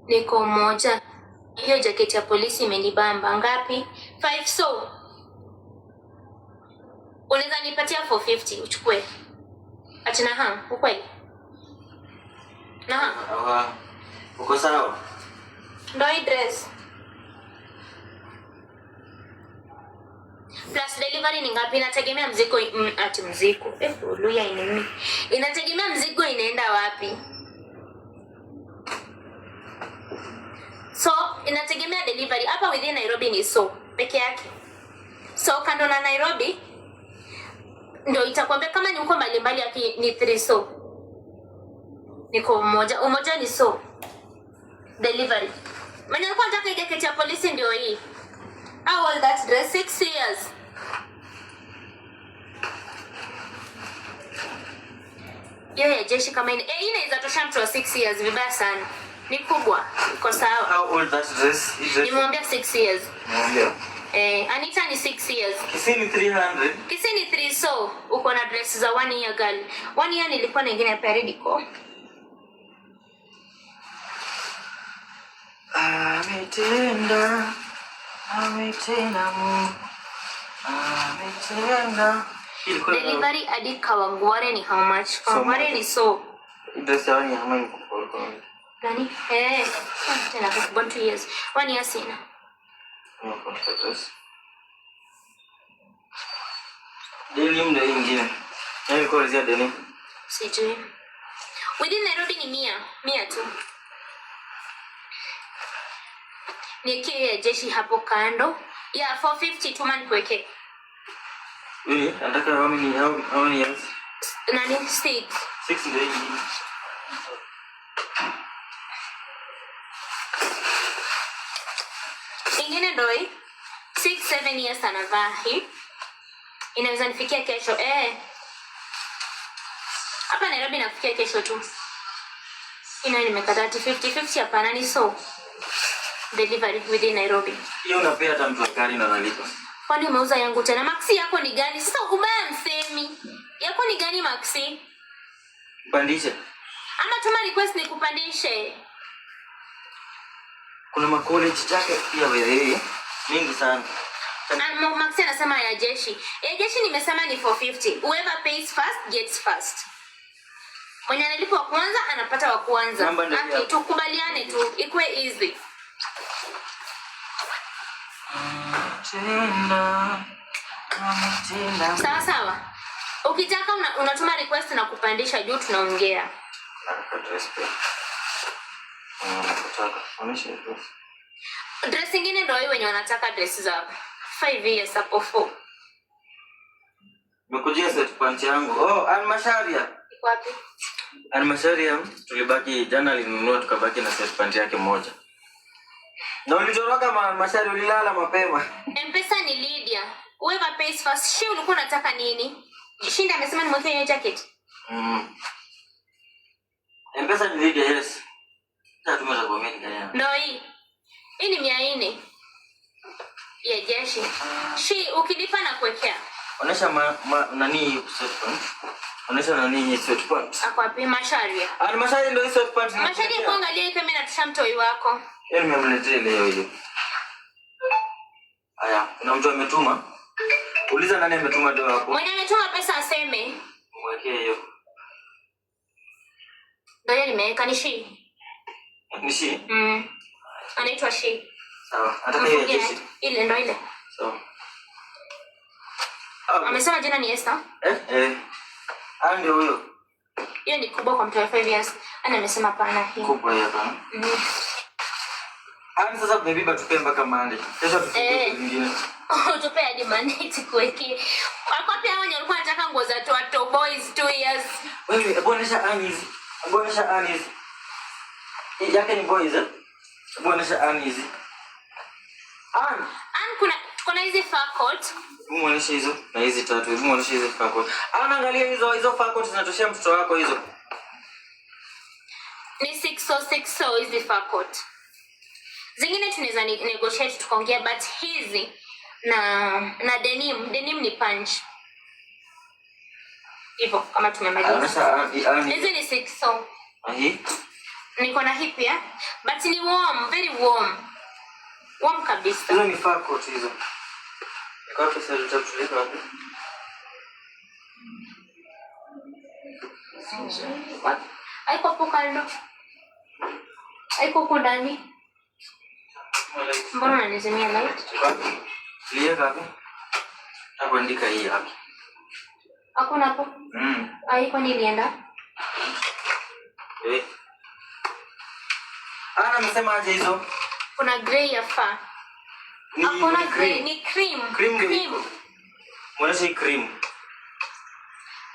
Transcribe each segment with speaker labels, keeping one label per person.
Speaker 1: Niko moja. Hiyo jaketi ya polisi imenibamba. Ngapi? 5 so. Unaweza nipatia 450 uchukue. Achana ukweli. Na
Speaker 2: uko sawa?
Speaker 1: Ndio hii dress. Plus delivery ni ngapi? Inategemea mzigo mzigo. Luya inini. Inategemea mzigo inaenda wapi. So inategemea delivery. Hapa within Nairobi ni so peke yake. So kando na Nairobi ndio itakwambia kama ni uko mbali yake ni 3 so. Niko umoja ni so delivery. Mimi nilikuwa nataka jaketi ya polisi ndio hii. How old that dress? 6 years. Ya jeshi kama ina inaweza tosha mtu wa 6 years vibaya sana. Ni kubwa. Iko sawa.
Speaker 2: How old that dress?
Speaker 1: Nimwambia 6 years.
Speaker 2: Mwambia.
Speaker 1: Anita ni 6 years.
Speaker 2: Kisini 300.
Speaker 1: Kisini 3 so uko na dress za 1 year girl. 1 year nilikuwa na nyingine ya Peridico.
Speaker 2: Ametenda
Speaker 1: delivery hadi Kawangware ni how much? Kawangware ni so
Speaker 2: dress ya ni how much?
Speaker 1: Gani? Tena kwa 2 years. 1 year sina.
Speaker 2: Denim ndio ingine. Yaani kwa zia denim.
Speaker 1: Sijui. Within Nairobi ni 100 tu. Nikie jeshi hapo kando. Yeah, 450 tu man kweke.
Speaker 2: Really? Nataka how many years?
Speaker 1: Nani 6.
Speaker 2: 6 ndio hii.
Speaker 1: Ingine doi 6-7 years anavaa hii. Inaweza nifikia kesho. Hapa Nairobi nafikia kesho tu. Ina nimekata 50 hapana ni so. Delivery within Nairobi.
Speaker 2: Hiyo unapea hata mtu akari na analipa.
Speaker 1: Kwani umeuza yangu tena? Maxi yako ni gani? Sasa ubaya msemi. Yako ni gani Maxi?
Speaker 2: Kupandishe.
Speaker 1: Ama tuma request nikupandishe.
Speaker 2: Kuna college jacket pia wewe. Mingi sana.
Speaker 1: Maxi anasema ya jeshi. Ya jeshi nimesema ni 450. Whoever pays first gets first. Mwenye analipa wa kwanza anapata wa kwanza. Tukubaliane tu. Ikue easy. Sawa. Ukitaka unatuma request na kupandisha juu tunaongea. Dress nyingine ndio hiyo wenye wanataka dress za 5 years hapo 4.
Speaker 2: Nimekujia set pant yangu. Almasharia.
Speaker 1: Iko wapi?
Speaker 2: Almasharia tulibaki jana alinunua tukabaki na set pant yake moja. Na ulitoroka Mashari ulilala mapema.
Speaker 1: M-Pesa ni Lydia. Whoever pays first. She ulikuwa unataka nini? Shinda amesema nimwekee hiyo jacket.
Speaker 2: M-Pesa ni Lydia, yes. Sasa tumeweza kuamini gani?
Speaker 1: Ndio hii. Hii ni 400. Ya jeshi. She ukilipa na kuwekea.
Speaker 2: Onesha nani set pant? Onesha nani set pant?
Speaker 1: Ako wapi Masharia?
Speaker 2: Mashari ndio set pant.
Speaker 1: Masharia kuangalia kama natusha mtoi wako.
Speaker 2: Yeye nimemletea leo hiyo. Aya, kuna mtu ametuma. Uliza nani ametuma ndio hapo.
Speaker 1: Mwenye ametuma pesa aseme.
Speaker 2: Mwekee hiyo.
Speaker 1: Ndio nimeweka ni shi.
Speaker 2: Ni shi?
Speaker 1: Anaitwa shi.
Speaker 2: Sawa. Nataka hiyo jeshi.
Speaker 1: Ile ndio ile.
Speaker 2: Sawa.
Speaker 1: Amesema jina ni Esther?
Speaker 2: Ndio huyo.
Speaker 1: Hiyo ni kubwa kwa mtu wa 5 years. Ana amesema pana hii.
Speaker 2: Kubwa hiyo hapa. Sasa baby batupe mpaka Monday. Kesho tufike nyingine.
Speaker 1: Tupe hadi Monday tukuweke. Wako pia wenye walikuwa wanataka nguo za watoto boys 2 years.
Speaker 2: Wewe abonesha Anizi. Yake ni boys Abonesha Anizi.
Speaker 1: Kuna hizi fur coat.
Speaker 2: Muoneshe hizo na hizi tatu. Muoneshe hizo fur coat. Angalia hizo fur coat zinatoshia mtoto wako hizo.
Speaker 1: Ni 6 hizi fur coat. Zingine tunaweza negotiate tukaongea but hizi na denim ni punch. Hivyo kama tumemaliza. Hizi ni 6 so.
Speaker 2: Ahi.
Speaker 1: Niko na hii pia. But ni warm, very warm. Warm kabisa.
Speaker 2: Hizo ni fur coat hizo. Kwa pesa tutapeleka wapi?
Speaker 1: What? Aiko hapo kando. Aiko huko ndani. Mbona unanizimia light?
Speaker 2: Lia gapi? Akuandika hii hapa.
Speaker 1: Hakuna hapo? Aiko nilienda.
Speaker 2: Amesema aje hizo?
Speaker 1: Kuna grey ya fur. Hakuna grey, ni cream.
Speaker 2: Cream. Mwonyeshe cream.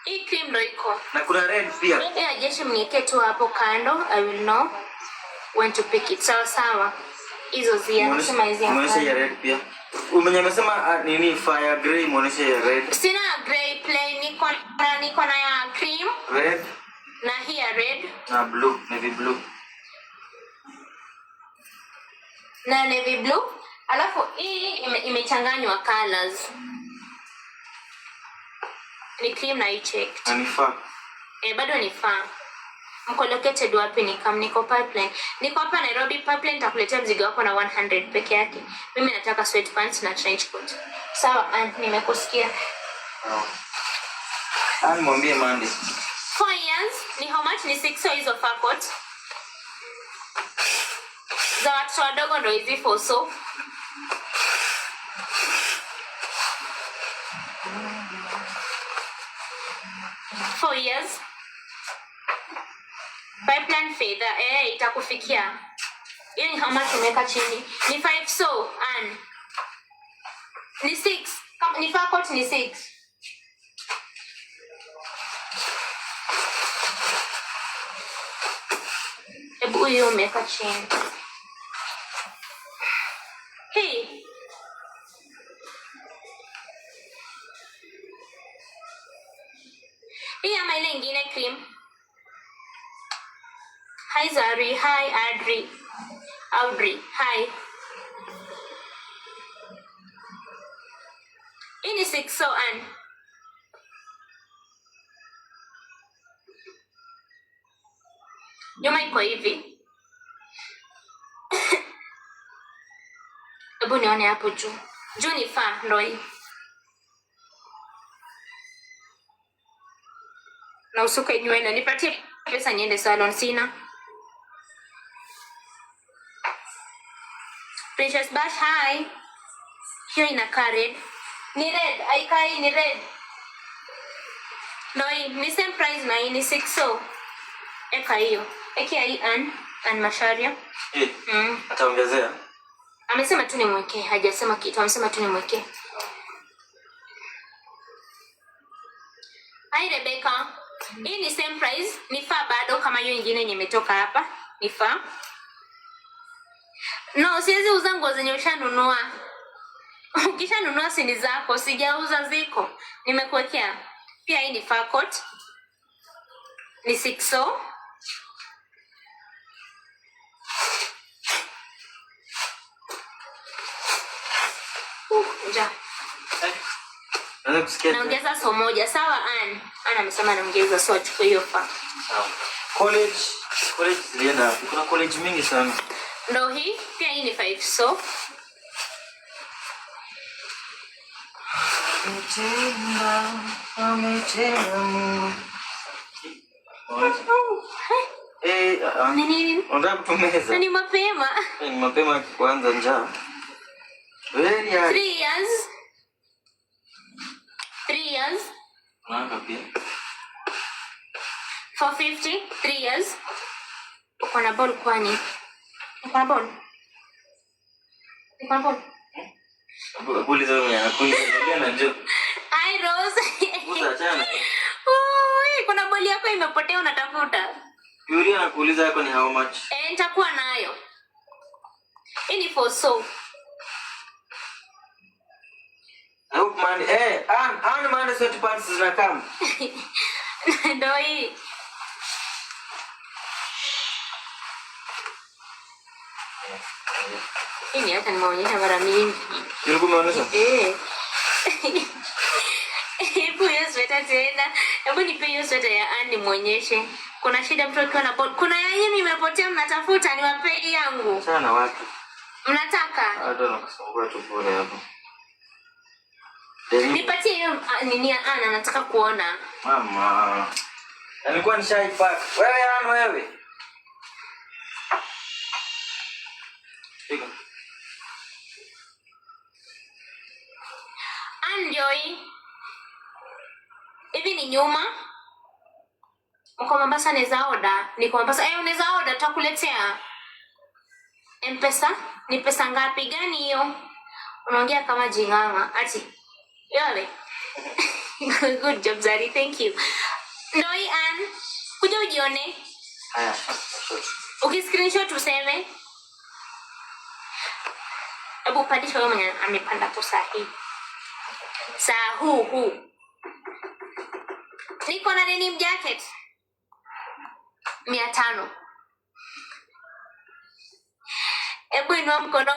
Speaker 1: Hii cream ndo iko.
Speaker 2: Na kuna red pia.
Speaker 1: Jeshi mnieke tu hapo kando. I will know when to pick it. Sawa. Hizo zia. Nasema hizi hapa.
Speaker 2: Mwonyeshe ya red pia. Mwenye amesema nini fire grey, mwonyeshe ya red.
Speaker 1: Sina grey plain, niko na ya cream.
Speaker 2: Red.
Speaker 1: Na hii ya red.
Speaker 2: Na blue, navy blue.
Speaker 1: Na navy blue. Alafu hii imechanganywa colors. Ni cream na hii checked.
Speaker 2: Na ni fur.
Speaker 1: Bado ni fur. Mko located wapi? Niko Pipeline. Niko hapa Nairobi Pipeline. Nitakuletea mzigo wako na 100 peke yake. Mimi nataka sweatpants na trench coat. Sawa, nimekusikia.
Speaker 2: Mwambie Mandy.
Speaker 1: 4 years ni how much? Ni 6 hizo fur coat. Za watoto wadogo ndo hizi for so. Four years. Pipeline fedha itakufikia. Hiyo ni how much umeweka chini? Ni 5 so and ni 6. Kama ni fur coat ni 6. Hebu hiyo umeweka chini. Hey. Hii ama ile ingine cream. Hi Zari, hi Audrey, hi. Hii ni 6 so and nyuma iko hivi. Hebu nione hapo juu. Juu ni fur ndo hii. Na usuke nywele. Nipatie pesa niende salon sina. Princess Bash, hi. Hiyo inakaa red. Ni red, aikai ni red. No, ni same price na hii ni 6 so. Eka hiyo. Eki hii an Masharia.
Speaker 2: Ataongezea.
Speaker 1: Amesema tu nimwekee, hajasema kitu. Amesema tu nimwekee. Hi Rebecca. Hii ni same price, ni fur bado kama hiyo nyingine yenye imetoka hapa. Ni fur. No, siwezi uza nguo zenye ushanunua. Ukishanunua si ni zako, sijauza ziko. Nimekuwekea. Pia hii ni fur coat. Ni 6 so. Ja. Naongeza so moja. Sawa Ann. Ann amesema naongeza so achukue hiyo fur.
Speaker 2: Sawa. College zilienda. Kuna college mingi sana.
Speaker 1: Ndo hii. Pia hii ni 5 so. Nini?
Speaker 2: Unataka kutumeza?
Speaker 1: Ni mapema.
Speaker 2: Ni mapema kuanza njaa.
Speaker 1: 3 years. 3 years.
Speaker 2: Nanga pia.
Speaker 1: 450. 3 years. Uko na ball kwani? Uko na ball? Uko na ball?
Speaker 2: Buli zao kuingia na njoo.
Speaker 1: Hi Rose.
Speaker 2: Uza chana.
Speaker 1: Kuna ball yako imepotea unatafuta.
Speaker 2: Yuri anakuuliza yako ni how much?
Speaker 1: Nitakuwa nayo. Hii ni for so.
Speaker 2: Hope man, ana maana sweatpants zinakam.
Speaker 1: Ndio hii. Hii ni hata nimeonyesha mara mingi.
Speaker 2: Nilikuwa naonyesha?
Speaker 1: Hebu hiyo sweta tena. Hebu nipe hiyo sweta ya Ann muonyeshe. Kuna shida mtu akiwa na ball. Kuna yeye nimepotea mnatafuta niwapei yangu.
Speaker 2: Sana watu.
Speaker 1: Mnataka?
Speaker 2: Hata nakusumbua tu bure hapo.
Speaker 1: Nipatie hiyo nini Ana nataka kuona.
Speaker 2: Mama. Alikuwa nishaipaka. Wewe Ana wewe. Piga.
Speaker 1: Anjoi. Hivi ni nyuma. Mko Mombasa neza order. Niko Mombasa. Unaweza order tutakuletea. M-Pesa? Ni pesa ngapi gani hiyo? Unaongea kama jinganga. Ati. Yole. Good job Zari. Thank you. Ndoi Ann. Kuja ujione.
Speaker 2: Haya.
Speaker 1: Screenshot useme. Ebu pandisha wewe mwenye amepanda kwa sahihi. Saa huu. Niko na denim jacket. 500. Ebu inua mkono